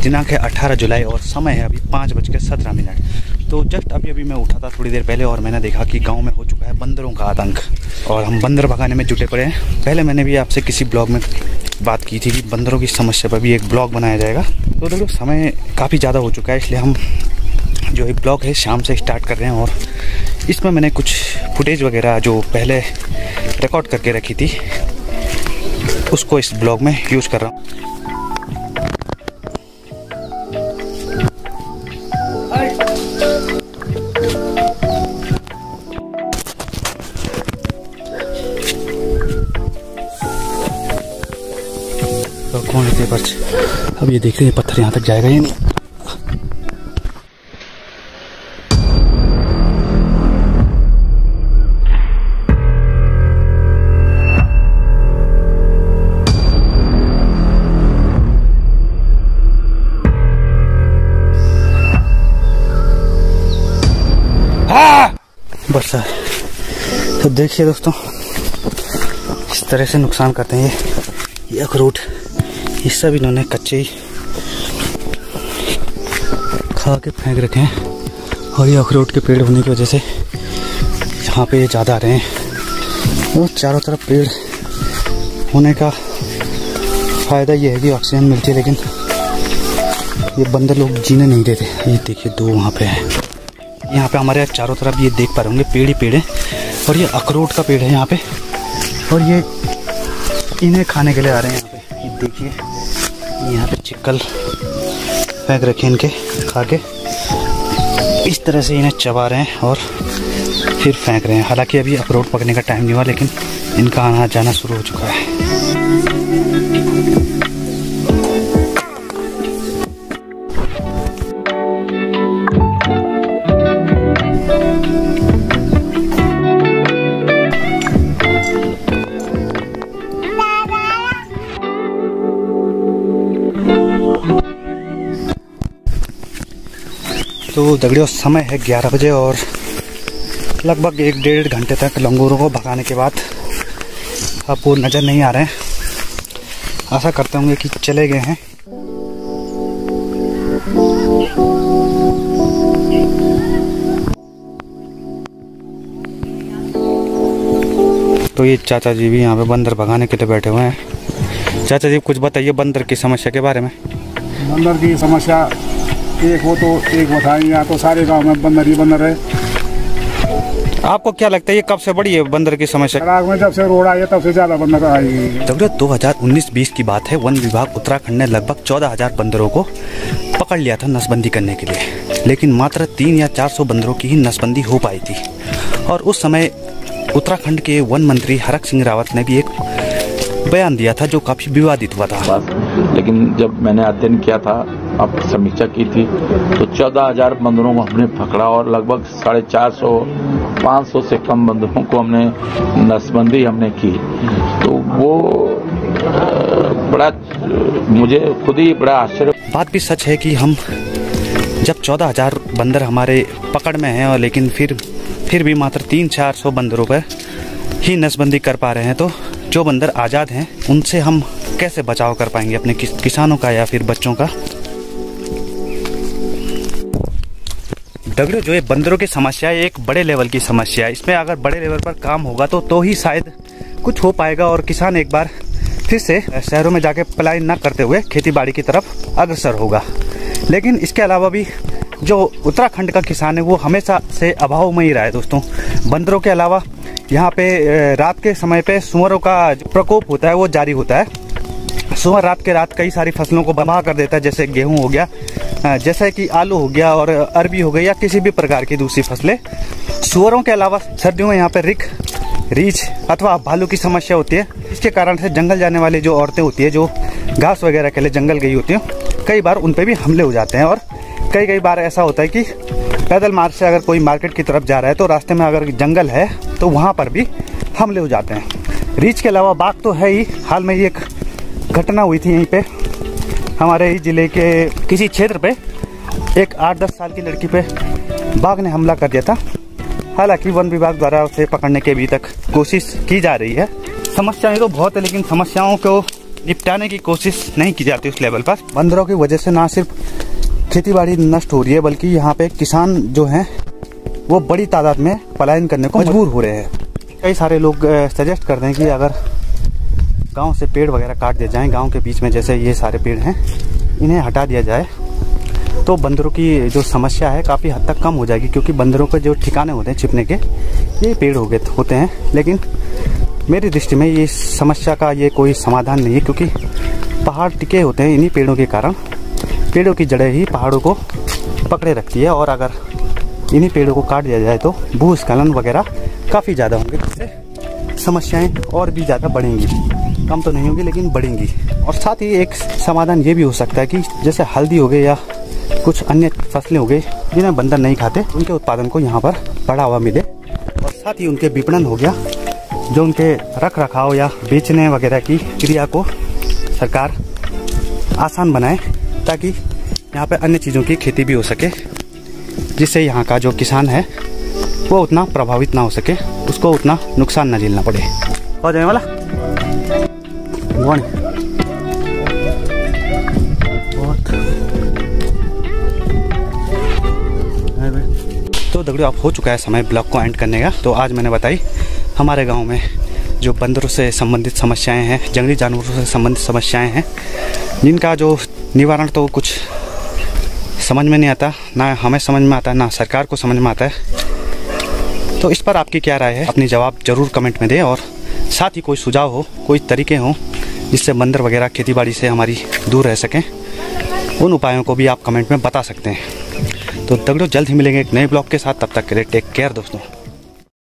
दिनांक है 18 जुलाई और समय है अभी 5:17। तो जस्ट अभी मैं उठा था थोड़ी देर पहले और मैंने देखा कि गांव में हो चुका है बंदरों का आतंक और हम बंदर भगाने में जुटे पड़े हैं। पहले मैंने भी आपसे किसी ब्लॉग में बात की थी कि बंदरों की समस्या पर भी एक ब्लॉग बनाया जाएगा। तो देखो समय काफ़ी ज़्यादा हो चुका है, इसलिए हम जो एक ब्लॉग है शाम से स्टार्ट कर रहे हैं और इसमें मैंने कुछ फुटेज वगैरह जो पहले रिकॉर्ड करके रखी थी उसको इस ब्लॉग में यूज़ कर रहा हूँ। तो कौन लेते बच, अब ये देख रहे हैं पत्थर यहाँ तक जाएगा या नहीं। बस तो देखिए दोस्तों, इस तरह से नुकसान करते हैं ये अखरोट, ये सब इन्होंने कच्चे ही खा के फेंक रखे हैं और ये अखरोट के पेड़ होने की वजह से यहाँ पे ये ज़्यादा आ रहे हैं। और चारों तरफ पेड़ होने का फ़ायदा ये है कि ऑक्सीजन मिलती है, लेकिन ये बंदर लोग जीने नहीं देते। ये देखिए दो वहाँ पे है, यहाँ पे हमारे चारों तरफ ये देख पा रहे होंगे पेड़ ही पेड़ है और ये अखरोट का पेड़ है यहाँ पे और ये इन्हें खाने के लिए आ रहे हैं यहाँ पे। ये देखिए यहाँ पे चिक्कल फेंक रखे इनके खा के, इस तरह से इन्हें चबा रहे हैं और फिर फेंक रहे हैं। हालांकि अभी अखरोट पकने का टाइम नहीं हुआ, लेकिन इनका आना जाना शुरू हो चुका है। तो दगड़ियों समय है 11 बजे और लगभग 1-1.5 घंटे तक लंगूरों को भगाने के बाद अब वो नज़र नहीं आ रहे हैं। आशा करते होंगे कि चले गए हैं। तो ये चाचा जी भी यहाँ पे बंदर भगाने के लिए बैठे हुए हैं। चाचा जी कुछ बताइए बंदर की समस्या के बारे में। बंदर की समस्या एक हो तो एक बताएं, या तो सारे गांव में बंदर ही बंदर है। आपको क्या लगता है ये कब से बड़ी है बंदर की समस्या? राग में जब से रोड आई है तब से ज्यादा बंदर आई। 2019-20 की बात है, वन विभाग उत्तराखंड ने लगभग 14,000 बंदरों को पकड़ लिया था नसबंदी करने के लिए, लेकिन मात्र 300 या 400 बंदरों की ही नसबंदी हो पाई थी। और उस समय उत्तराखंड के वन मंत्री हरक सिंह रावत ने भी एक बयान दिया था जो काफी विवादित हुआ था। लेकिन जब मैंने अध्ययन किया था, अब समीक्षा की थी, तो 14,000 बंदरों को हमने पकड़ा और लगभग 450-500 से कम बंदरों को हमने नसबंदी हमने की। तो वो बड़ा, मुझे खुद ही बड़ा आश्चर्य। बात भी सच है कि हम जब 14,000 बंदर हमारे पकड़ में हैं और लेकिन फिर भी मात्र 300-400 बंदरों पर ही नसबंदी कर पा रहे हैं, तो जो बंदर आज़ाद हैं उनसे हम कैसे बचाव कर पाएंगे अपने किसानों का या फिर बच्चों का। दगड़ियों जो ये बंदरों की समस्या है एक बड़े लेवल की समस्या है। इसमें अगर बड़े लेवल पर काम होगा तो ही शायद कुछ हो पाएगा और किसान एक बार फिर से शहरों में जाके पलायन न करते हुए खेतीबाड़ी की तरफ अग्रसर होगा। लेकिन इसके अलावा भी जो उत्तराखंड का किसान है वो हमेशा से अभाव में ही रहा है दोस्तों। बंदरों के अलावा यहाँ पे रात के समय पे सुअरों का जो प्रकोप होता है वो जारी होता है। सुअर रात के रात कई सारी फसलों को बर्बाद कर देता है, जैसे गेहूं हो गया, जैसे कि आलू हो गया और अरबी हो गई या किसी भी प्रकार की दूसरी फसलें। सुअरों के अलावा सर्दियों में यहाँ पे रीछ अथवा भालू की समस्या होती है। इसके कारण से जंगल जाने वाली जो औरतें होती है जो घास वगैरह के लिए जंगल गई होती हैं, कई बार उन पर भी हमले हो जाते हैं। और कई बार ऐसा होता है कि पैदल मार्ग से अगर कोई मार्केट की तरफ जा रहा है तो रास्ते में अगर जंगल है तो वहाँ पर भी हमले हो जाते हैं। रीछ के अलावा बाघ तो है ही। हाल में ही एक घटना हुई थी यहीं पे हमारे ही जिले के किसी क्षेत्र पे, एक 8-10 साल की लड़की पे बाघ ने हमला कर दिया था। हालांकि वन विभाग द्वारा उसे पकड़ने की अभी तक कोशिश की जा रही है। समस्याएं तो बहुत है, लेकिन समस्याओं को निपटाने की कोशिश नहीं की जाती उस लेवल पर। बंदरों की वजह से ना सिर्फ खेती बाड़ी नष्ट हो रही है, बल्कि यहाँ पे किसान जो हैं वो बड़ी तादाद में पलायन करने को मजबूर हो रहे हैं। कई सारे लोग सजेस्ट कर रहे हैं कि अगर गांव से पेड़ वगैरह काट दिए जाएं, गांव के बीच में जैसे ये सारे पेड़ हैं इन्हें हटा दिया जाए तो बंदरों की जो समस्या है काफ़ी हद तक कम हो जाएगी, क्योंकि बंदरों के जो ठिकाने होते हैं छिपने के ये पेड़ होते हैं। लेकिन मेरी दृष्टि में ये समस्या का ये कोई समाधान नहीं है, क्योंकि पहाड़ टिके होते हैं इन्हीं पेड़ों के कारण। पेड़ों की जड़ें ही पहाड़ों को पकड़े रखती है, और अगर इन्हीं पेड़ों को काट दिया जाए तो भूस्खलन वगैरह काफ़ी ज़्यादा होंगे, जिससे समस्याएं और भी ज़्यादा बढ़ेंगी। कम तो नहीं होगी लेकिन बढ़ेंगी। और साथ ही एक समाधान ये भी हो सकता है कि जैसे हल्दी हो गई या कुछ अन्य फसलें हो गई जिन्हें बंदर नहीं खाते, उनके उत्पादन को यहाँ पर बढ़ावा मिले, और साथ ही उनके विपणन हो गया, जो उनके रख रखाव या बेचने वगैरह की क्रिया को सरकार आसान बनाए, ताकि यहाँ पे अन्य चीज़ों की खेती भी हो सके, जिससे यहाँ का जो किसान है वो उतना प्रभावित ना हो सके, उसको उतना नुकसान ना झेलना पड़े। हो जाने वाला तो दगड़ियों, अब हो चुका है समय ब्लॉग को एंड करने का। तो आज मैंने बताई हमारे गांव में जो बंदरों से संबंधित समस्याएं हैं, जंगली जानवरों से संबंधित समस्याएं हैं, जिनका जो निवारण तो कुछ समझ में नहीं आता, ना हमें समझ में आता है, ना सरकार को समझ में आता है। तो इस पर आपकी क्या राय है, अपनी जवाब जरूर कमेंट में दें, और साथ ही कोई सुझाव हो, कोई तरीके हों जिससे बंदर वगैरह खेतीबाड़ी से हमारी दूर रह सकें, उन उपायों को भी आप कमेंट में बता सकते हैं। तो दगड़ियों, जल्द ही मिलेंगे एक नए ब्लॉग के साथ। तब तक के लिए टेक केयर दोस्तों।